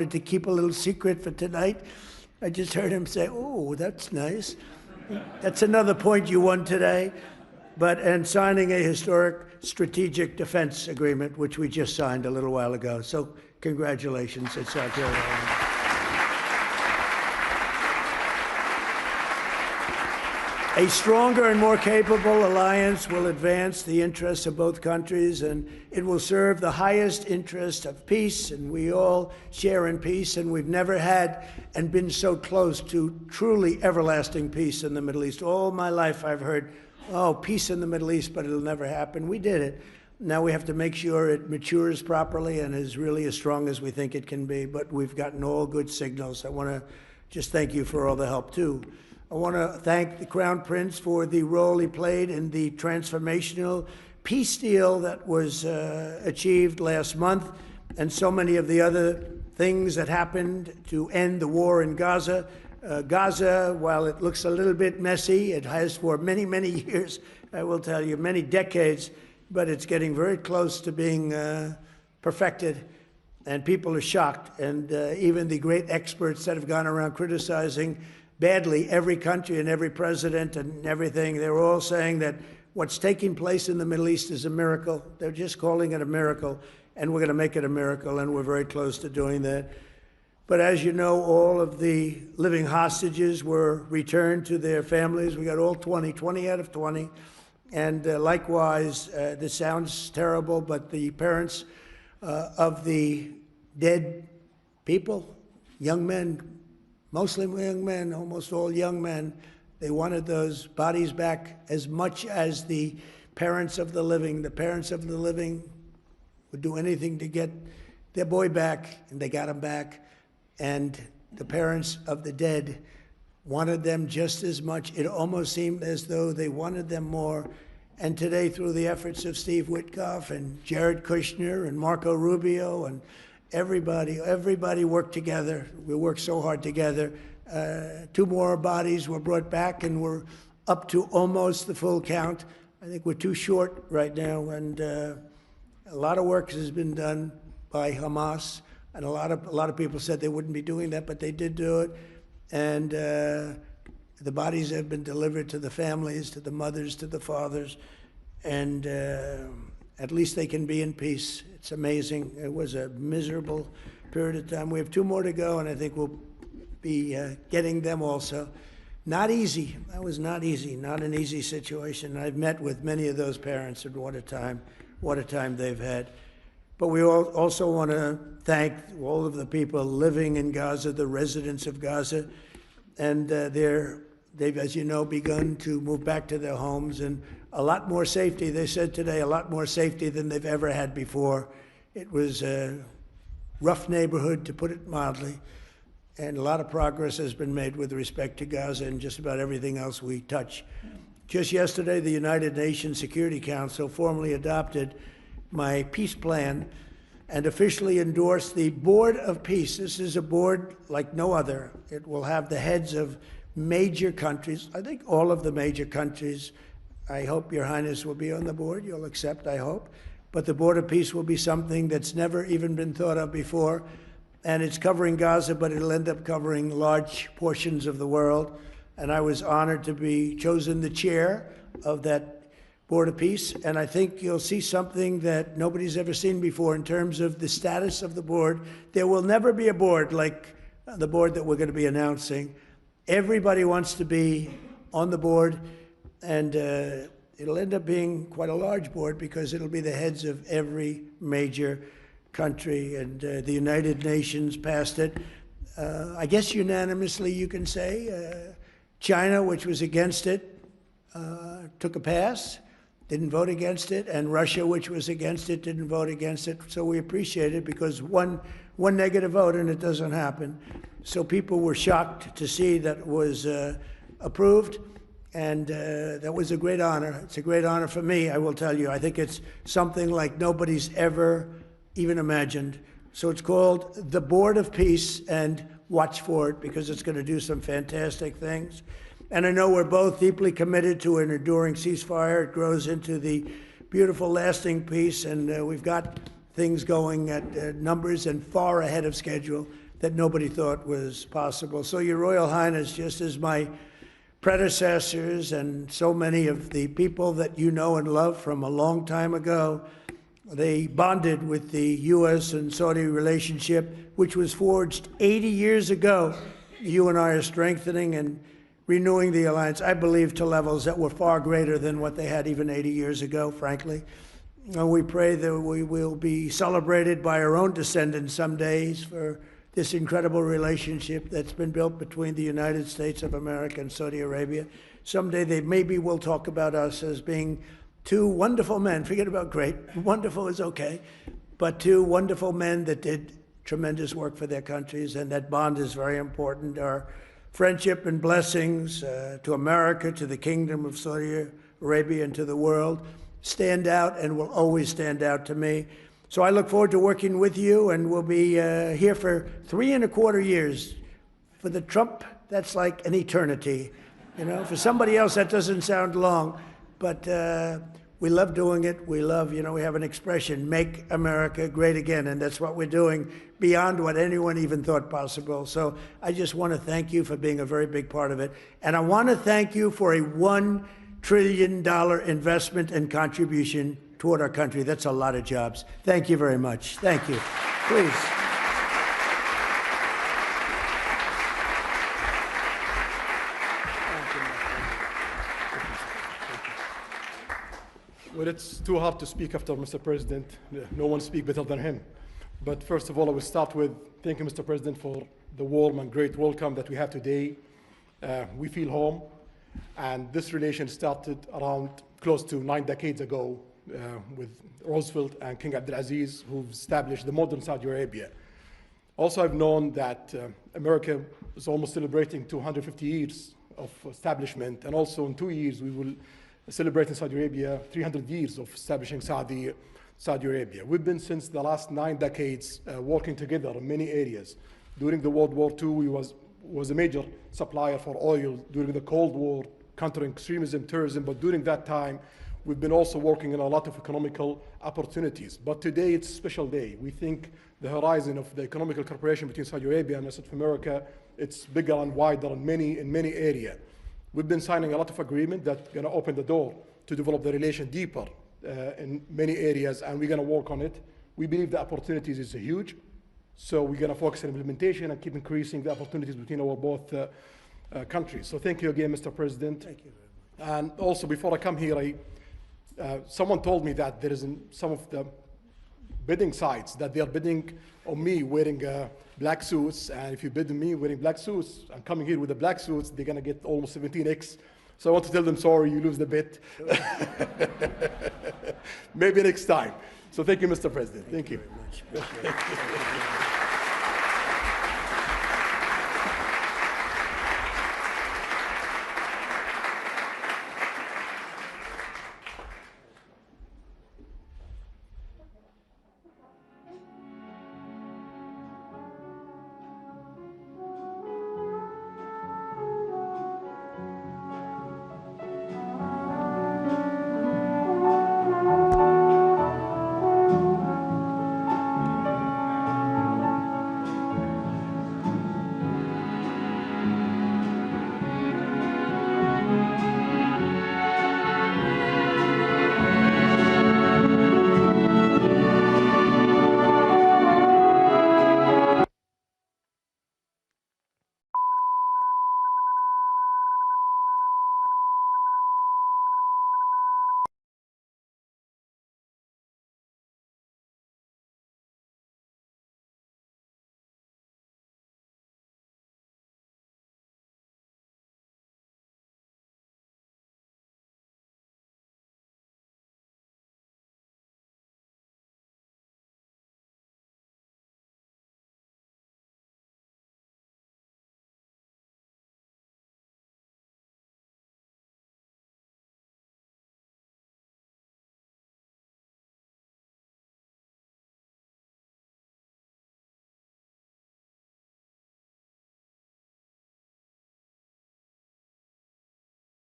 to keep a little secret for tonight. I just heard him say, "Oh, that's nice." That's another point you won today. And signing a historic strategic defense agreement, which we just signed a little while ago. So congratulations at South Carolina. A stronger and more capable alliance will advance the interests of both countries, and it will serve the highest interest of peace, and we all share in peace, and we've never had and been so close to truly everlasting peace in the Middle East. All my life I've heard, oh, peace in the Middle East, but it'll never happen. We did it. Now we have to make sure it matures properly and is really as strong as we think it can be, but we've gotten all good signals. I want to just thank you for all the help, too. I want to thank the Crown Prince for the role he played in the transformational peace deal that was achieved last month, and so many of the other things that happened to end the war in Gaza. Gaza, while it looks a little bit messy, it has for many, many years, I will tell you, many decades, but it's getting very close to being perfected, and people are shocked. And even the great experts that have gone around criticizing badly every country and every president and everything, they're all saying that what's taking place in the Middle East is a miracle. They're just calling it a miracle, and we're going to make it a miracle, and we're very close to doing that. But as you know, all of the living hostages were returned to their families. We got all 20 out of 20. And likewise, this sounds terrible, but the parents of the dead people, young men, mostly young men, almost all young men, they wanted those bodies back as much as the parents of the living. The parents of the living would do anything to get their boy back, and they got him back. And the parents of the dead wanted them just as much. It almost seemed as though they wanted them more. And today, through the efforts of Steve Witkoff and Jared Kushner and Marco Rubio and everybody worked together. We worked so hard together. 2 more bodies were brought back, and we're up to almost the full count. I think we're too short right now, and a lot of work has been done by Hamas, and a lot of people said they wouldn't be doing that, but they did do it. And the bodies have been delivered to the families, to the mothers, to the fathers, and at least they can be in peace. It's amazing. It was a miserable period of time. We have 2 more to go, and I think we'll be getting them also. Not easy. That was not easy. Not an easy situation. I've met with many of those parents, and what a time they've had. But we also want to thank all of the people living in Gaza, the residents of Gaza, and they've, as you know, begun to move back to their homes, and a lot more safety. They said today a lot more safety than they've ever had before. It was a rough neighborhood, to put it mildly, and a lot of progress has been made with respect to Gaza and just about everything else we touch. Just yesterday, the United Nations Security Council formally adopted my peace plan and officially endorsed the Board of Peace. This is a board like no other. It will have the heads of major countries, I think all of the major countries. I hope Your Highness will be on the board. You'll accept, I hope. But the Board of Peace will be something that's never even been thought of before. And it's covering Gaza, but it'll end up covering large portions of the world. And I was honored to be chosen the chair of that Board of Peace. And I think you'll see something that nobody's ever seen before in terms of the status of the board. There will never be a board like the board that we're going to be announcing. Everybody wants to be on the board. And it'll end up being quite a large board because it'll be the heads of every major country. And the United Nations passed it, I guess unanimously, you can say. China, which was against it, took a pass, didn't vote against it. And Russia, which was against it, didn't vote against it. So we appreciate it because one negative vote and it doesn't happen. So people were shocked to see that it was approved. And that was a great honor. It's a great honor for me, I will tell you. I think it's something like nobody's ever even imagined. So it's called the Board of Peace, and watch for it because it's going to do some fantastic things. And I know we're both deeply committed to an enduring ceasefire. It grows into the beautiful, lasting peace, and we've got things going at numbers and far ahead of schedule. that nobody thought was possible. So, Your Royal Highness, just as my predecessors and so many of the people that you know and love from a long time ago, they bonded with the U.S. and Saudi relationship, which was forged 80 years ago. You and I are strengthening and renewing the alliance, I believe, to levels that were far greater than what they had even 80 years ago, frankly. And we pray that we will be celebrated by our own descendants some days for this incredible relationship that's been built between the United States of America and Saudi Arabia. Someday they maybe will talk about us as being two wonderful men. Forget about great. Wonderful is okay. But two wonderful men that did tremendous work for their countries, and that bond is very important. Our friendship and blessings to America, to the Kingdom of Saudi Arabia, and to the world stand out and will always stand out to me. So I look forward to working with you, and we'll be here for 3¼ years. For the Trump, that's like an eternity. You know, for somebody else, that doesn't sound long, but we love doing it. We love, you know, we have an expression, make America great again, and that's what we're doing beyond what anyone even thought possible. So I just want to thank you for being a very big part of it. And I want to thank you for a $1 trillion investment and contribution toward our country. That's a lot of jobs. Thank you very much. Thank you. Please. Well, it's too hard to speak after Mr. President. No one speaks better than him. But first of all, I will start with thanking Mr. President for the warm and great welcome that we have today. We feel home. And this relation started around close to 9 decades ago with Roosevelt and King Abdulaziz, who established the modern Saudi Arabia. Also, I've known that America is almost celebrating 250 years of establishment. And also in 2 years, we will celebrate in Saudi Arabia 300 years of establishing Saudi Arabia. We've been, since the last 9 decades, working together in many areas. During the World War II, we was a major supplier for oil. During the Cold War, countering extremism, terrorism, but during that time, we've been also working on a lot of economical opportunities. But today, it's a special day. We think the horizon of the economical cooperation between Saudi Arabia and the rest of America, it's bigger and wider in many areas. We've been signing a lot of agreements that are going to open the door to develop the relation deeper in many areas, and we're going to work on it. We believe the opportunities is huge, so we're going to focus on implementation and keep increasing the opportunities between our both countries. So thank you again, Mr. President. Thank you very much. And also, before I come here, someone told me that there is in some of the bidding sites that they are bidding on me wearing black suits, and if you bid on me wearing black suits and coming here with the black suits, they're going to get almost 17x. So I want to tell them, sorry, you lose the bid. Maybe next time. So thank you, Mr. President. Thank you. Very much.